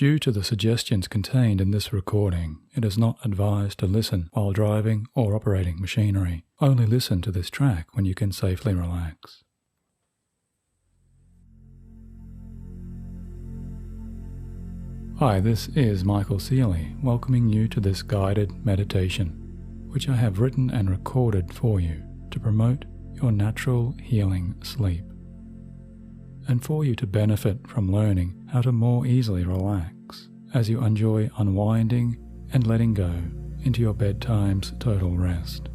Due to the suggestions contained in this recording, it is not advised to listen while driving or operating machinery. Only listen to this track when you can safely relax. Hi, this is Michael Seeley, welcoming you to this guided meditation, which I have written and recorded for you to promote your natural healing sleep, and for you to benefit from learning how to more easily relax as you enjoy unwinding and letting go into your bedtime's total rest.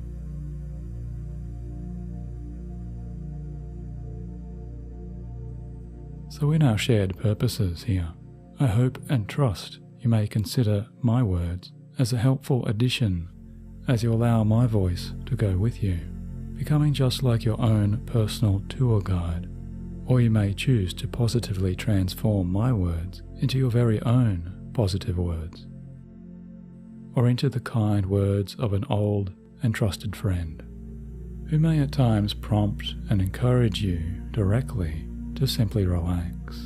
So in our shared purposes here, I hope and trust you may consider my words as a helpful addition as you allow my voice to go with you, becoming just like your own personal tour guide. Or you may choose to positively transform my words into your very own positive words, or into the kind words of an old and trusted friend, who may at times prompt and encourage you directly to simply relax,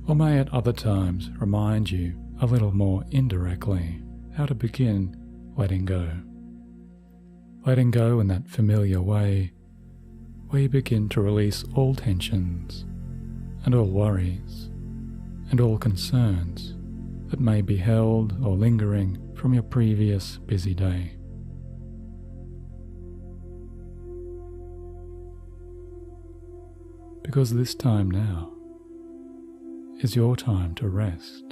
or may at other times remind you a little more indirectly how to begin letting go in that familiar way where you begin to release all tensions and all worries and all concerns that may be held or lingering from your previous busy day. Because this time now is your time to rest.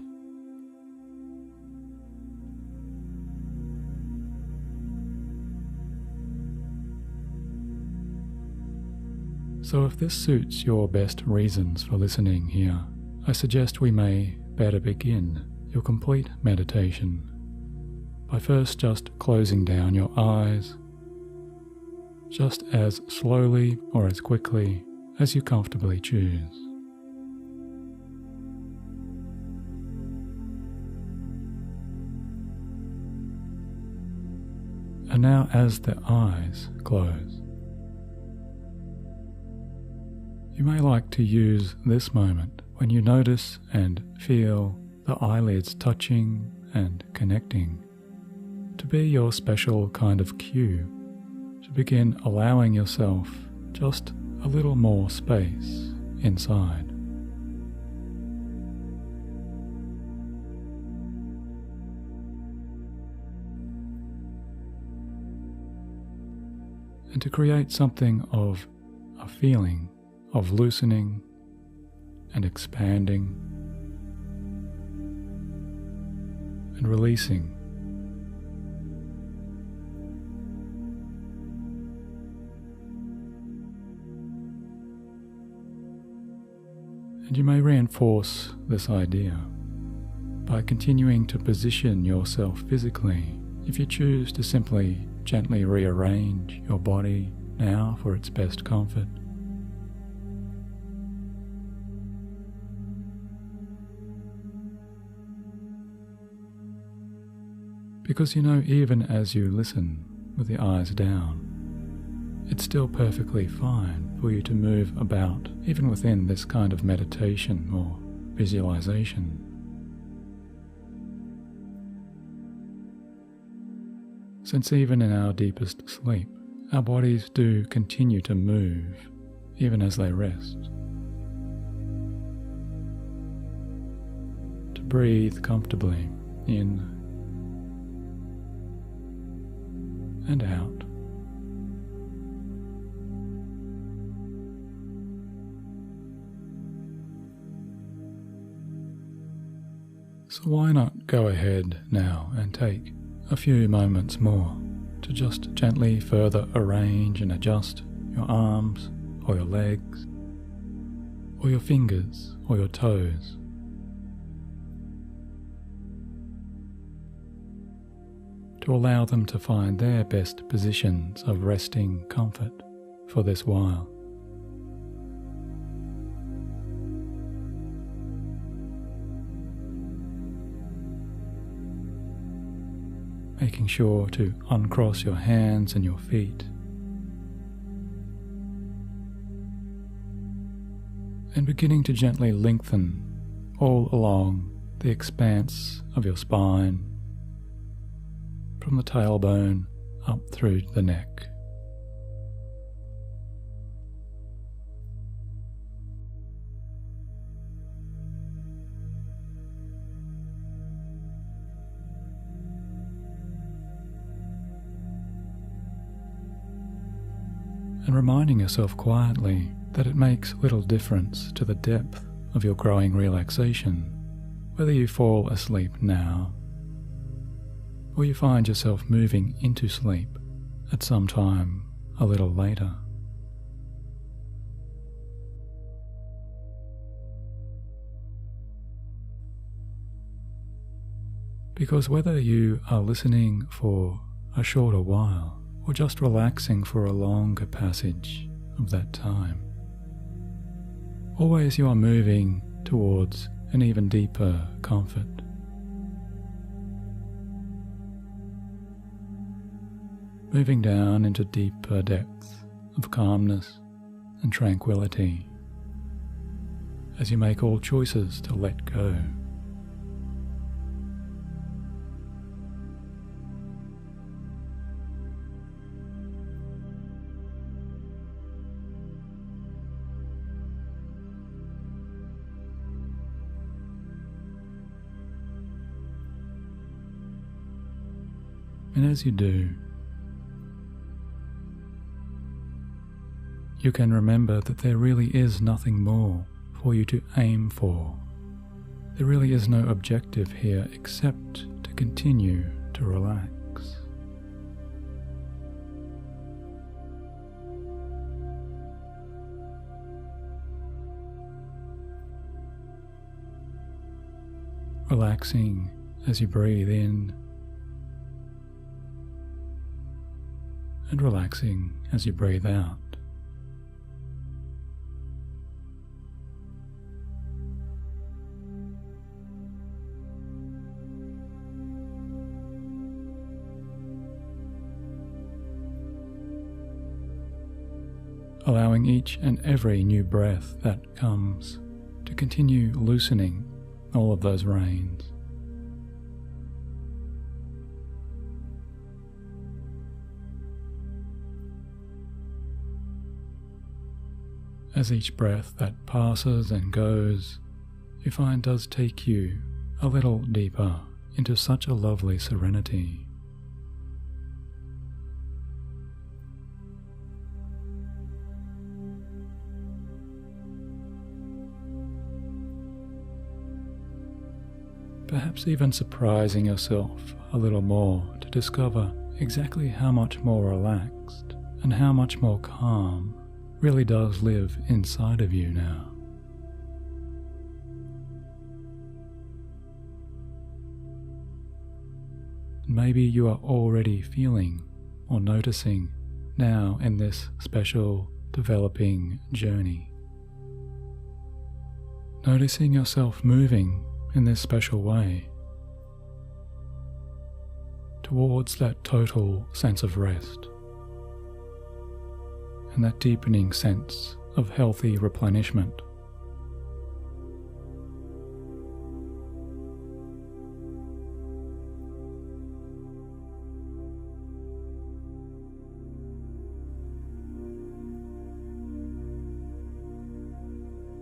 So if this suits your best reasons for listening here, I suggest we may better begin your complete meditation by first just closing down your eyes, just as slowly or as quickly as you comfortably choose. And now as the eyes close, you may like to use this moment when you notice and feel the eyelids touching and connecting to be your special kind of cue to begin allowing yourself just a little more space inside. And to create something of a feeling of loosening and expanding and releasing. And you may reinforce this idea by continuing to position yourself physically if you choose to simply gently rearrange your body now for its best comfort. Because you know, even as you listen with the eyes down, it's still perfectly fine for you to move about even within this kind of meditation or visualization. Since even in our deepest sleep, our bodies do continue to move even as they rest. To breathe comfortably in and out. So why not go ahead now and take a few moments more to just gently further arrange and adjust your arms or your legs or your fingers or your toes. To allow them to find their best positions of resting comfort for this while. Making sure to uncross your hands and your feet and beginning to gently lengthen all along the expanse of your spine, from the tailbone up through the neck. And reminding yourself quietly that it makes little difference to the depth of your growing relaxation, whether you fall asleep now or you find yourself moving into sleep at some time a little later. Because whether you are listening for a shorter while or just relaxing for a longer passage of that time, always you are moving towards an even deeper comfort. Moving down into deeper depths of calmness and tranquility as you make all choices to let go. And as you do, you can remember that there really is nothing more for you to aim for. There really is no objective here except to continue to relax. Relaxing as you breathe in and relaxing as you breathe out. Allowing each and every new breath that comes to continue loosening all of those reins. As each breath that passes and goes, you find does take you a little deeper into such a lovely serenity. Perhaps even surprising yourself a little more to discover exactly how much more relaxed and how much more calm really does live inside of you now. Maybe you are already feeling or noticing now in this special developing journey. Noticing yourself moving in this special way towards that total sense of rest and that deepening sense of healthy replenishment.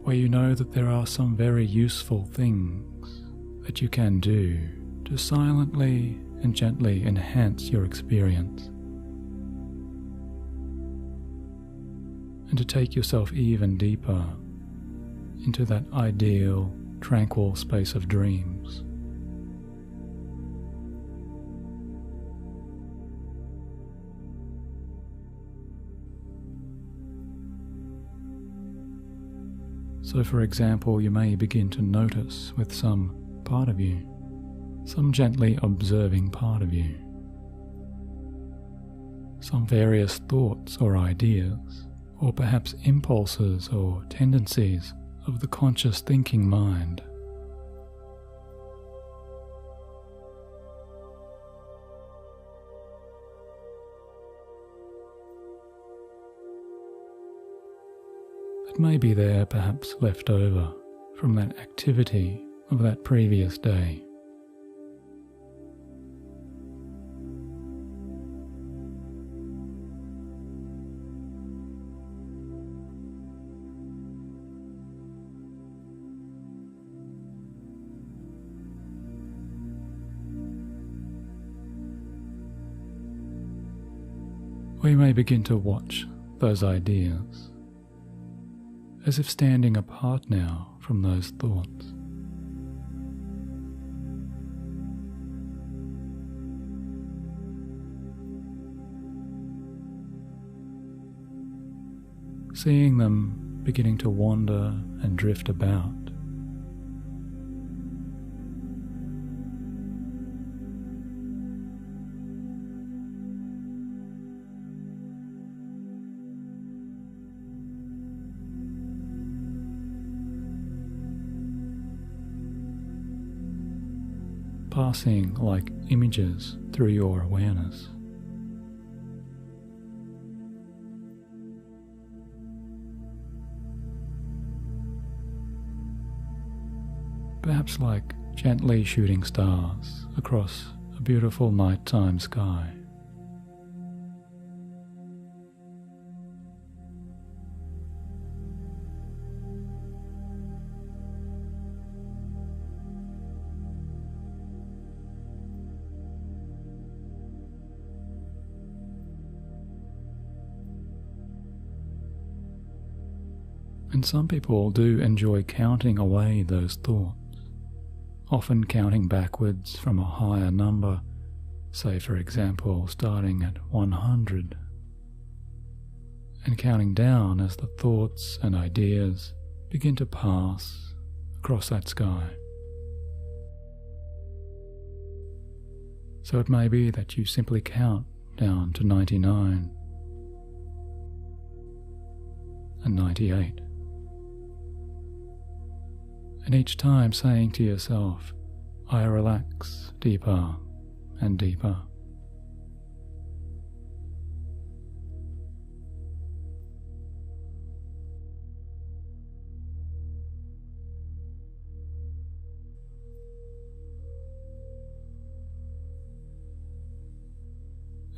Where you know that there are some very useful things that you can do to silently and gently enhance your experience, and to take yourself even deeper into that ideal, tranquil space of dreams. So for example, you may begin to notice with some part of you, some gently observing part of you, some various thoughts or ideas, or perhaps impulses or tendencies of the conscious thinking mind. that may be there perhaps left over from that activity of that previous day. We may begin to watch those ideas as if standing apart now from those thoughts. Seeing them beginning to wander and drift about. Passing like images through your awareness. Perhaps like gently shooting stars across a beautiful nighttime sky. And some people do enjoy counting away those thoughts, often counting backwards from a higher number, say for example starting at 100, and counting down as the thoughts and ideas begin to pass across that sky. So it may be that you simply count down to 99 and 98. And each time saying to yourself, I relax deeper and deeper.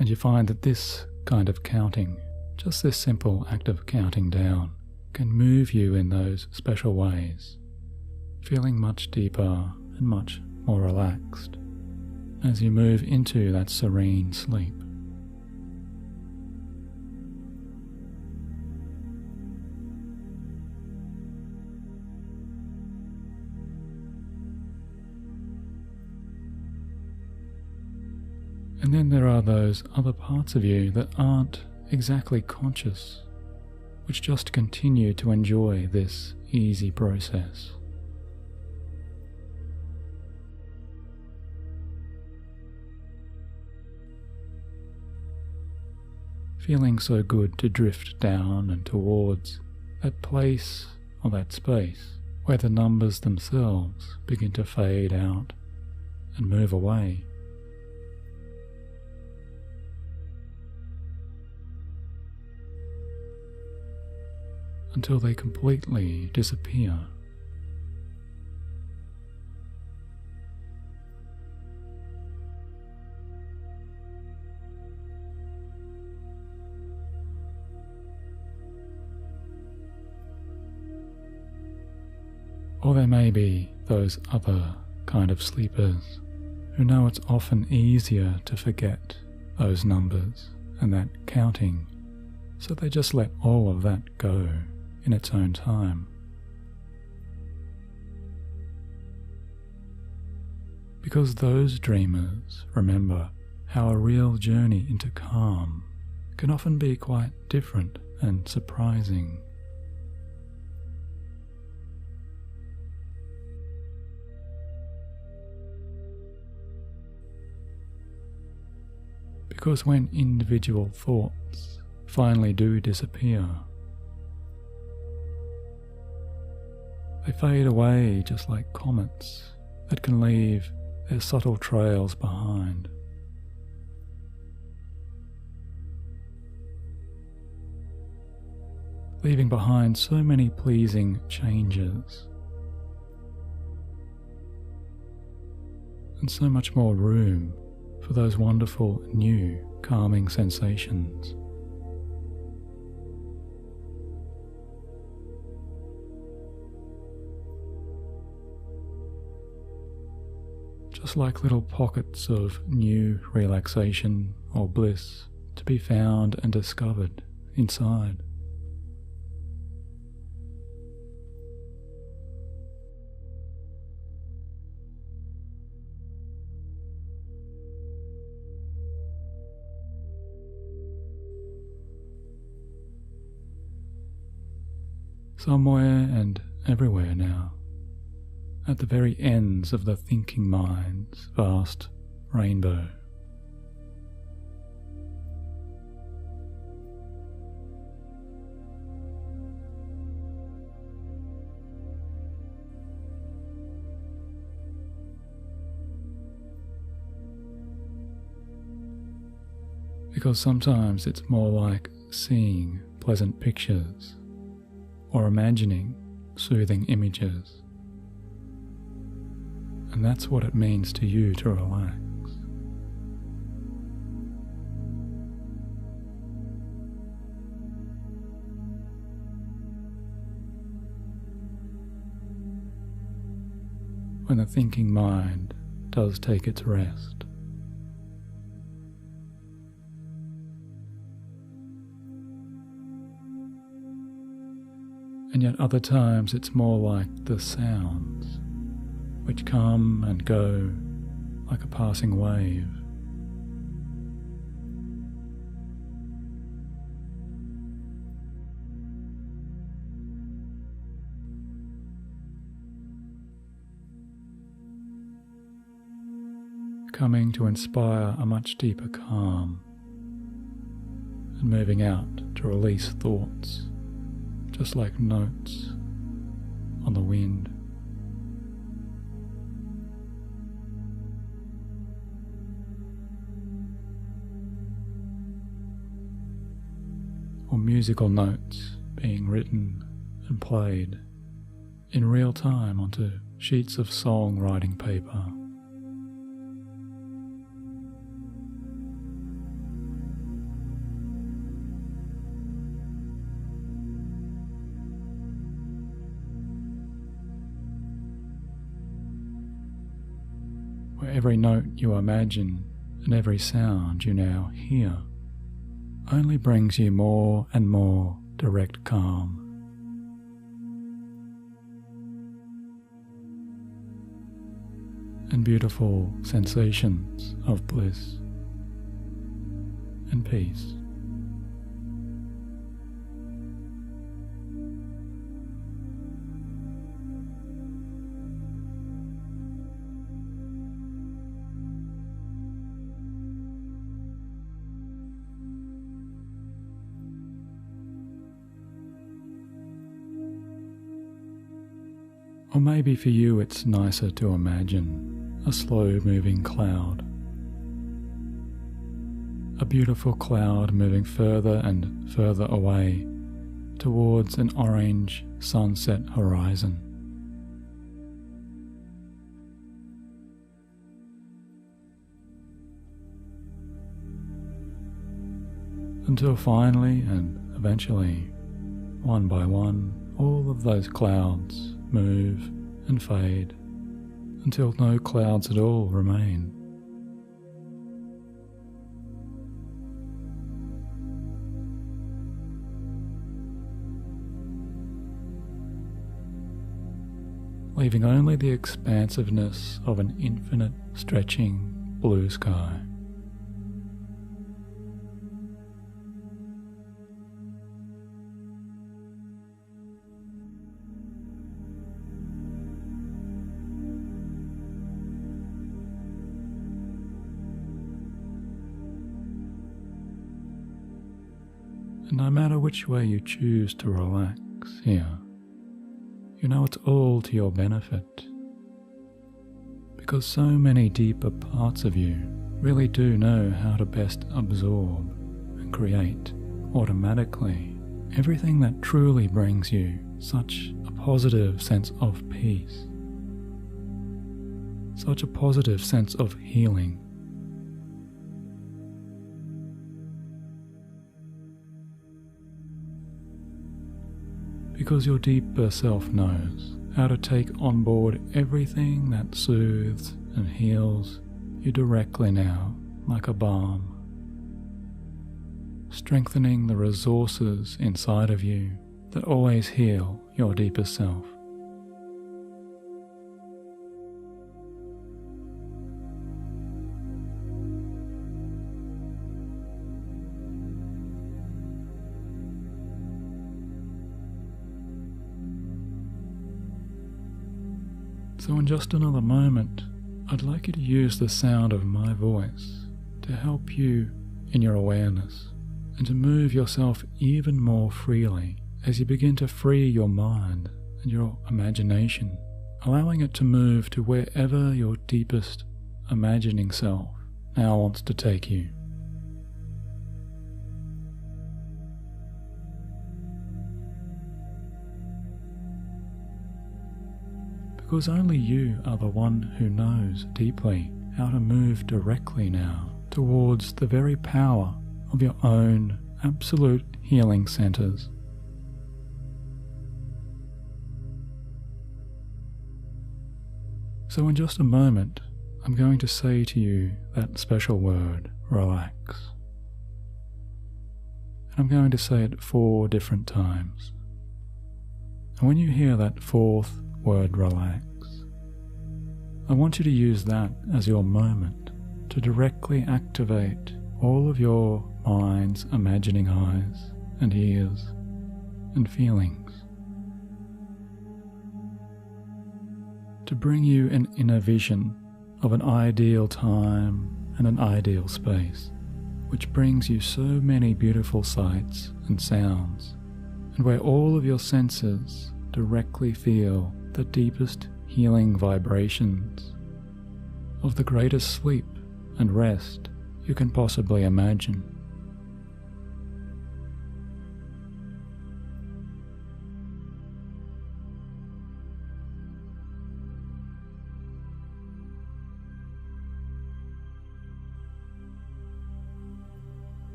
And you find that this kind of counting, just this simple act of counting down, can move you in those special ways, feeling much deeper and much more relaxed as you move into that serene sleep. And then there are those other parts of you that aren't exactly conscious, which just continue to enjoy this easy process. Feeling so good to drift down and towards that place or that space where the numbers themselves begin to fade out and move away. Until they completely disappear. Or there may be those other kind of sleepers who know it's often easier to forget those numbers and that counting, so they just let all of that go in its own time. Because those dreamers remember how a real journey into calm can often be quite different and surprising. Because when individual thoughts finally do disappear, they fade away just like comets that can leave their subtle trails behind. leaving behind so many pleasing changes and so much more room for those wonderful new calming sensations. Just like little pockets of new relaxation or bliss to be found and discovered inside. Somewhere and everywhere now, at the very ends of the thinking mind's vast rainbow. Because sometimes it's more like seeing pleasant pictures or imagining soothing images. And that's what it means to you to relax. When the thinking mind does take its rest. And yet other times it's more like the sounds, which come and go like a passing wave. Coming to inspire a much deeper calm and moving out to release thoughts, just like notes on the wind. Or musical notes being written and played in real time onto sheets of songwriting paper. Where every note you imagine and every sound you now hear only brings you more and more direct calm. And beautiful sensations of bliss and peace. Or maybe for you it's nicer to imagine a slow-moving cloud. A beautiful cloud moving further and further away towards an orange sunset horizon. Until finally and eventually, one by one, all of those clouds move and fade until no clouds at all remain. Leaving only the expansiveness of an infinite stretching blue sky. And no matter which way you choose to relax here, you know it's all to your benefit, because so many deeper parts of you really do know how to best absorb and create automatically everything that truly brings you such a positive sense of peace, such a positive sense of healing. Because your deeper self knows how to take on board everything that soothes and heals you directly now, like a balm, strengthening the resources inside of you that always heal your deepest self. So in just another moment, I'd like you to use the sound of my voice to help you in your awareness and to move yourself even more freely as you begin to free your mind and your imagination, allowing it to move to wherever your deepest imagining self now wants to take you. Because only you are the one who knows deeply how to move directly now towards the very power of your own absolute healing centers. So in just a moment, I'm going to say to you that special word, relax. And I'm going to say it 4 different times. And when you hear that 4th word, relax, I want you to use that as your moment to directly activate all of your mind's imagining eyes and ears and feelings, to bring you an inner vision of an ideal time and an ideal space, which brings you so many beautiful sights and sounds, and where all of your senses directly feel the deepest healing vibrations of the greatest sleep and rest you can possibly imagine.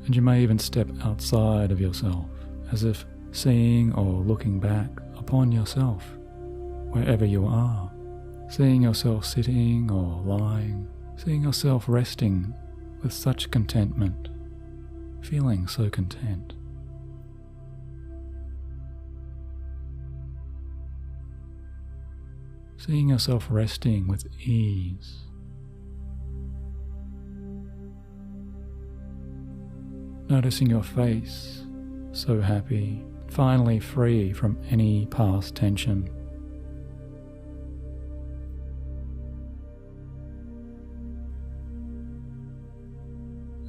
And you may even step outside of yourself, as if seeing or looking back upon yourself wherever you are, seeing yourself sitting or lying, seeing yourself resting with such contentment, feeling so content. Seeing yourself resting with ease. Noticing your face so happy, finally free from any past tension.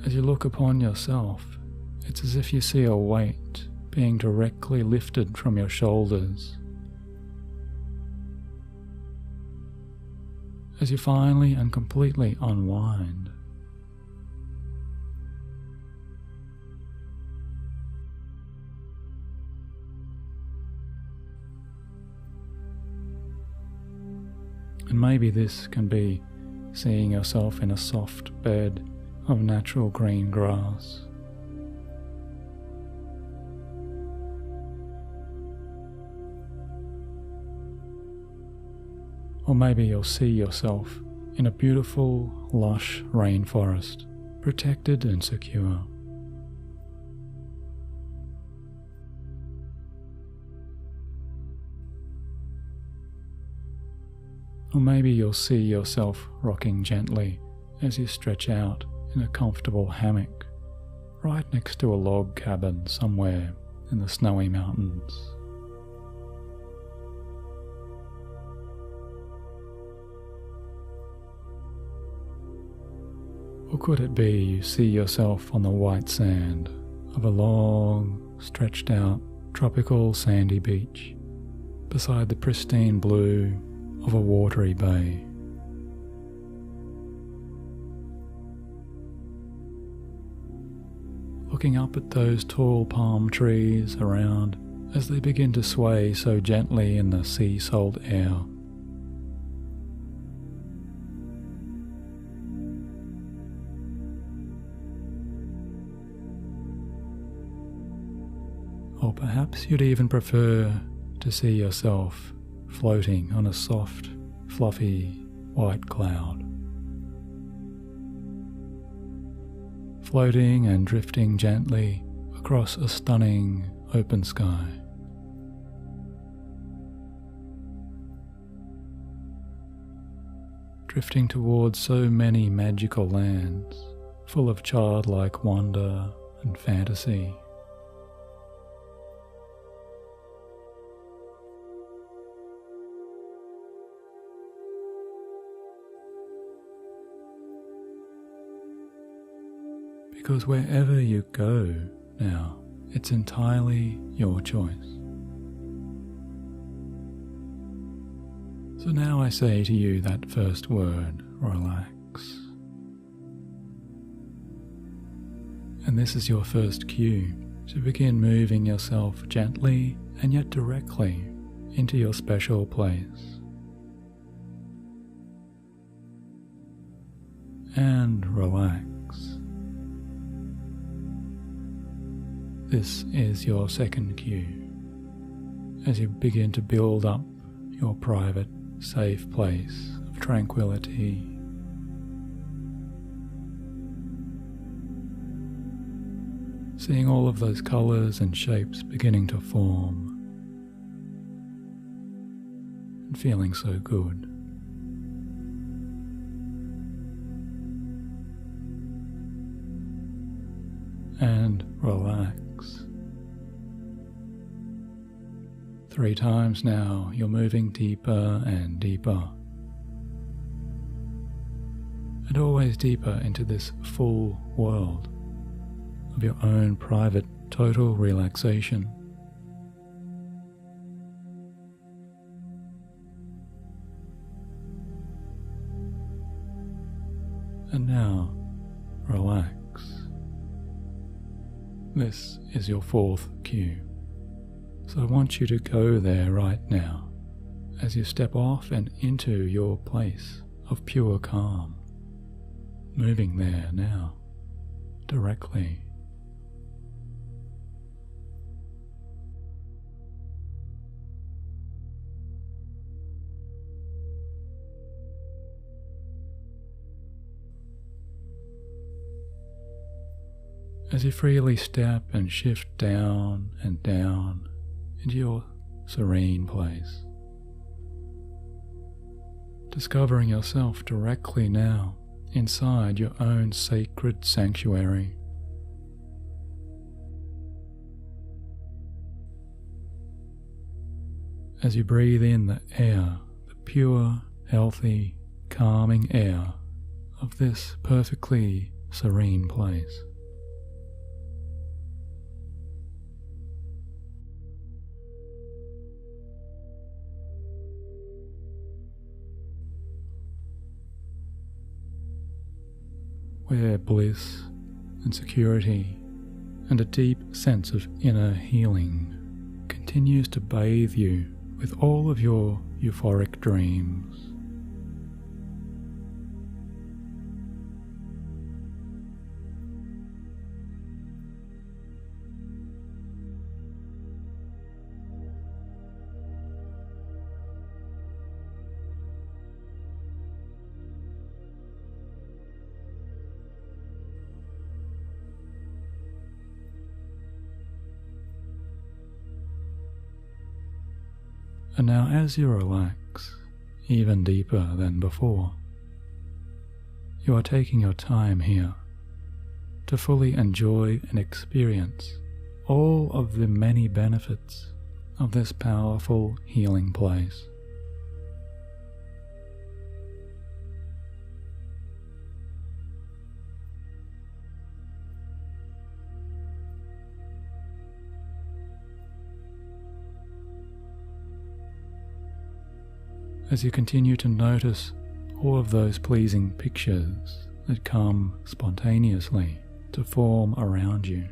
As you look upon yourself, it's as if you see a weight being directly lifted from your shoulders. As you finally and completely unwind. And maybe this can be seeing yourself in a soft bed of natural green grass. Or maybe you'll see yourself in a beautiful, lush rainforest, protected and secure. Or maybe you'll see yourself rocking gently as you stretch out in a comfortable hammock, right next to a log cabin somewhere in the snowy mountains. Or could it be you see yourself on the white sand of a long, stretched out, tropical sandy beach, beside the pristine blue of a watery bay? looking up at those tall palm trees around as they begin to sway so gently in the sea salt air. Or perhaps you'd even prefer to see yourself floating on a soft, fluffy white cloud. Floating and drifting gently across a stunning open sky. Drifting towards so many magical lands, full of childlike wonder and fantasy. Because wherever you go now, it's entirely your choice. So now I say to you that first word, relax. And this is your first cue to begin moving yourself gently and yet directly into your special place. And relax. This is your second cue as you begin to build up your private, safe place of tranquility. Seeing all of those colors and shapes beginning to form and feeling so good. And relax. 3 times now, you're moving deeper and deeper, and always deeper into this full world of your own private, total relaxation. And now, relax. This is your 4th cue. So I want you to go there right now as you step off and into your place of pure calm, moving there now, directly. As you freely step and shift down and down into your serene place, discovering yourself directly now inside your own sacred sanctuary. As you breathe in the air, the pure, healthy, calming air of this perfectly serene place. Where bliss and security and a deep sense of inner healing continues to bathe you with all of your euphoric dreams. And now as you relax, even deeper than before, you are taking your time here to fully enjoy and experience all of the many benefits of this powerful healing place. As you continue to notice all of those pleasing pictures that come spontaneously to form around you.